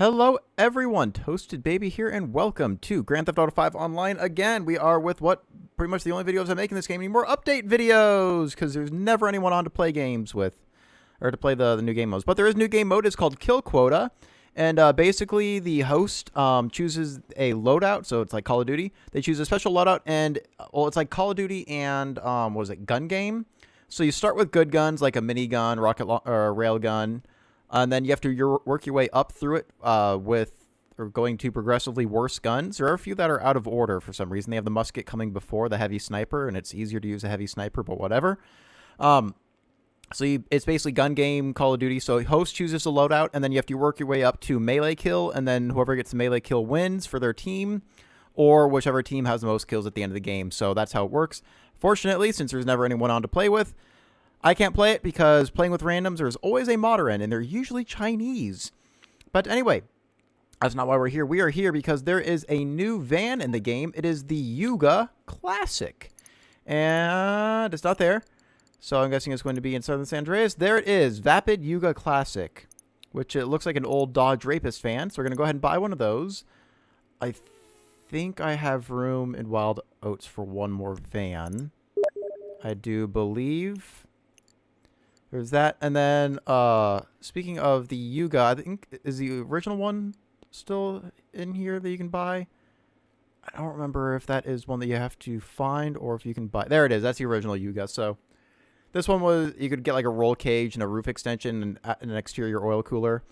Hello everyone, Toasted Baby here, and welcome to Grand Theft Auto 5 Online again. We are with what pretty much the only videos I make in this game anymore, update videos, because there's never anyone on to play games with, or to play the new game modes. But there is new game mode. It's called Kill Quota, and basically the host chooses a loadout, so it's like Call of Duty. They choose a special loadout, and well, it's like Call of Duty and what was it, gun game. So you start with good guns like a minigun, or rail gun. And then you have to work your way up through it going to progressively worse guns. There are a few that are out of order for some reason. They have the musket coming before the heavy sniper, and it's easier to use a heavy sniper, but whatever. It's basically gun game, Call of Duty. So host chooses a loadout, and then you have to work your way up to melee kill, and then whoever gets the melee kill wins for their team, or whichever team has the most kills at the end of the game. So that's how it works. Fortunately, since there's never anyone on to play with, I can't play it because playing with randoms, there's always a modder in, and they're usually Chinese. But anyway, that's not why we're here. We are here because there is a new van in the game. It is the YOUGA Classic. And it's not there. So I'm guessing it's going to be in Southern San Andreas. There it is, Vapid YOUGA Classic, which it looks like an old Dodge Rapist van. So we're going to go ahead and buy one of those. I think I have room in Wild Oats for one more van. I do believe. There's that, and then speaking of the YOUGA, I think is the original one still in here that you can buy. I don't remember if that is one that you have to find or if you can buy. There it is. That's the original YOUGA. So this one was, you could get like a roll cage and a roof extension and an exterior oil cooler.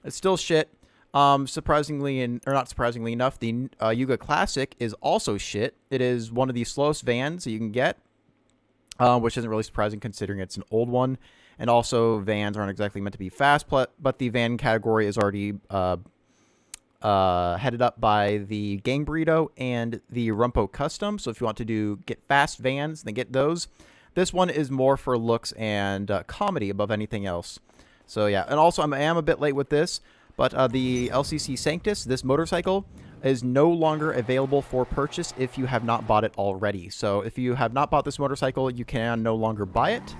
It's still shit. Surprisingly, or not surprisingly enough, the YOUGA Classic is also shit. It is one of the slowest vans that you can get, which isn't really surprising considering it's an old one. And also, vans aren't exactly meant to be fast, but the van category is already headed up by the Gang Burrito and the Rumpo Custom. So if you want to get fast vans, then get those. This one is more for looks and comedy above anything else. So yeah, and also I am a bit late with this, but the LCC Sanctus, this motorcycle, is no longer available for purchase if you have not bought it already. So if you have not bought this motorcycle, you can no longer buy it.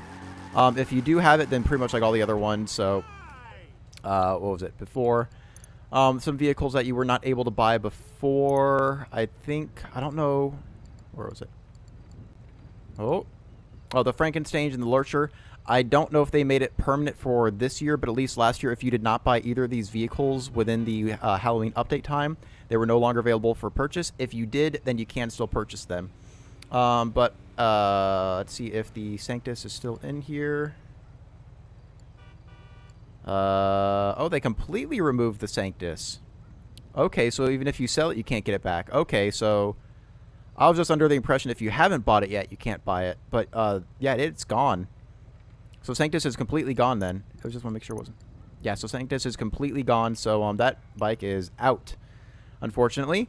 If you do have it, then pretty much like all the other ones. So, what was it before? Some vehicles that you were not able to buy before. I don't know. Where was it? Oh, the Frankenstein and the Lurcher. I don't know if they made it permanent for this year, but at least last year, if you did not buy either of these vehicles within the Halloween update time, they were no longer available for purchase. If you did, then you can still purchase them. Let's see if the Sanctus is still in here. Oh, they completely removed the Sanctus. Okay, so even if you sell it, you can't get it back. Okay, so I was just under the impression if you haven't bought it yet, you can't buy it. But, yeah, it's gone. So Sanctus is completely gone then. I just want to make sure it wasn't. Yeah, so Sanctus is completely gone. So, that bike is out, unfortunately.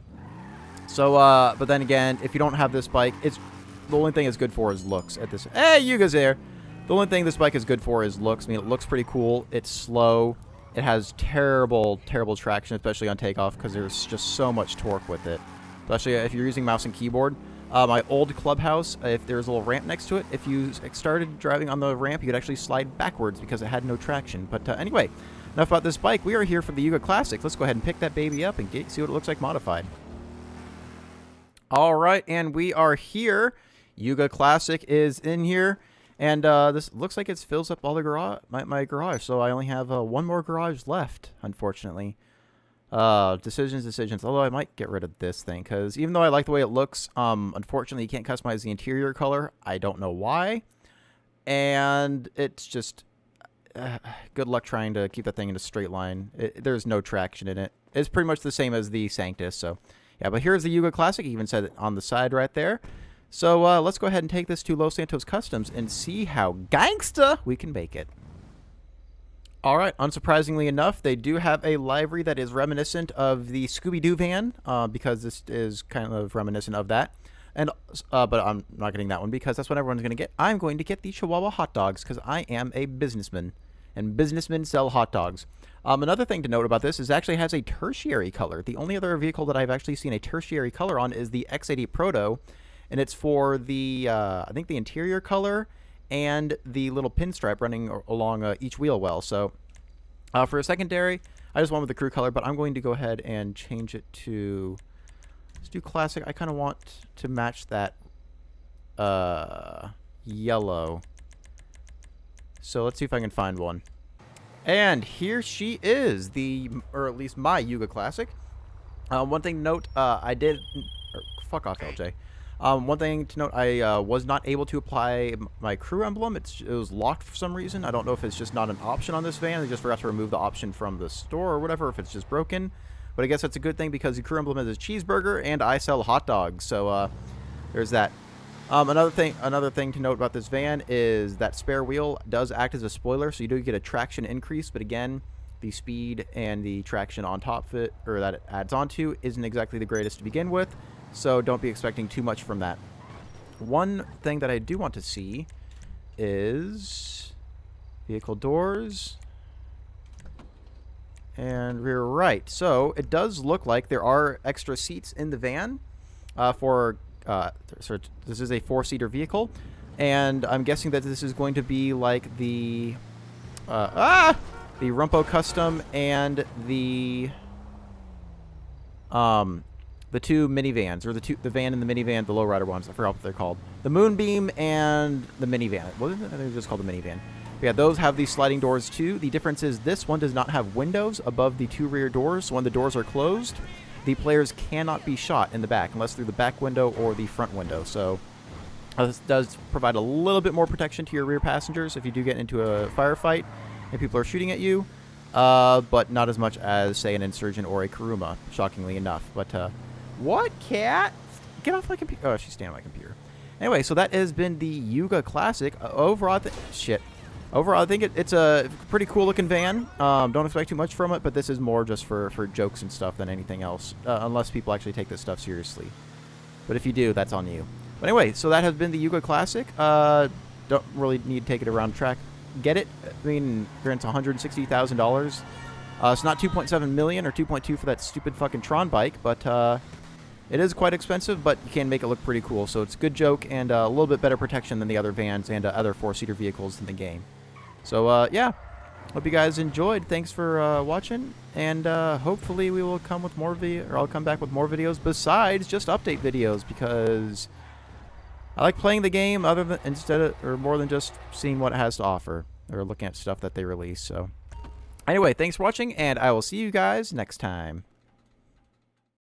So, but then again, if you don't have this bike, the only thing it's good for is looks at this. Hey, YOUGA's there. The only thing this bike is good for is looks. I mean, it looks pretty cool. It's slow. It has terrible, terrible traction, especially on takeoff, because there's just so much torque with it. Especially if you're using mouse and keyboard. My old clubhouse, if there's a little ramp next to it, if you started driving on the ramp, you could actually slide backwards because it had no traction. But anyway, enough about this bike. We are here for the YOUGA Classic. Let's go ahead and pick that baby up and see what it looks like modified. All right, and we are here. YOUGA Classic is in here, and this looks like it fills up all the my garage. So I only have one more garage left, unfortunately. Decisions. Although I might get rid of this thing because even though I like the way it looks, unfortunately you can't customize the interior color. I don't know why, and it's just good luck trying to keep that thing in a straight line. There's no traction in it. It's pretty much the same as the Sanctus. So yeah, but here's the YOUGA Classic. You even said it on the side right there. So let's go ahead and take this to Los Santos Customs and see how gangsta we can make it. All right, unsurprisingly enough, they do have a livery that is reminiscent of the Scooby-Doo van, because this is kind of reminiscent of that. And but I'm not getting that one because that's what everyone's going to get. I'm going to get the Chihuahua hot dogs because I am a businessman, and businessmen sell hot dogs. Another thing to note about this is it actually has a tertiary color. The only other vehicle that I've actually seen a tertiary color on is the X80 Proto. And it's for the, I think the interior color and the little pinstripe running along each wheel well. So for a secondary, I just went with the crew color, but I'm going to go ahead and change it to, let's do classic. I kind of want to match that yellow. So let's see if I can find one. And here she is, or at least my YOUGA Classic. One thing to note, fuck off, LJ. One thing to note, I was not able to apply my crew emblem. It was locked for some reason. I don't know if it's just not an option on this van. They just forgot to remove the option from the store or whatever, if it's just broken. But I guess that's a good thing because the crew emblem is a cheeseburger, and I sell hot dogs. So there's that. Another thing to note about this van is that spare wheel does act as a spoiler, so you do get a traction increase. But again, the speed and the traction on top of it, or that it adds onto, isn't exactly the greatest to begin with. So don't be expecting too much from that. One thing that I do want to see is vehicle doors and rear right. So it does look like there are extra seats in the van so this is a 4-seater vehicle, and I'm guessing that this is going to be like the Rumpo Custom and the two minivans, or the van and the minivan, the lowrider ones. I forgot what they're called. The Moonbeam and the minivan. What is it? I think it's just called the minivan. But yeah, those have these sliding doors too. The difference is this one does not have windows above the 2 rear doors. So when the doors are closed, the players cannot be shot in the back unless through the back window or the front window. So this does provide a little bit more protection to your rear passengers if you do get into a firefight and people are shooting at you, but not as much as, say, an Insurgent or a Kuruma, shockingly enough. But what, cat? Get off my computer. Oh, she's staying on my computer. Anyway, so that has been the YOUGA Classic. Overall, I think it's a pretty cool looking van. Don't expect too much from it, but this is more just for jokes and stuff than anything else, unless people actually take this stuff seriously. But if you do, that's on you. But anyway, so that has been the YOUGA Classic. Don't really need to take it around the track. Get it. I mean, it's $160,000. It's not 2.7 million or 2.2 for that stupid fucking Tron bike, but it is quite expensive, but you can make it look pretty cool. So it's a good joke and a little bit better protection than the other vans and other 4-seater vehicles in the game. So yeah, hope you guys enjoyed. Thanks for watching, and hopefully we will come with more I'll come back with more videos besides just update videos, because I like playing the game more than just seeing what it has to offer or looking at stuff that they release. So anyway, thanks for watching, and I will see you guys next time.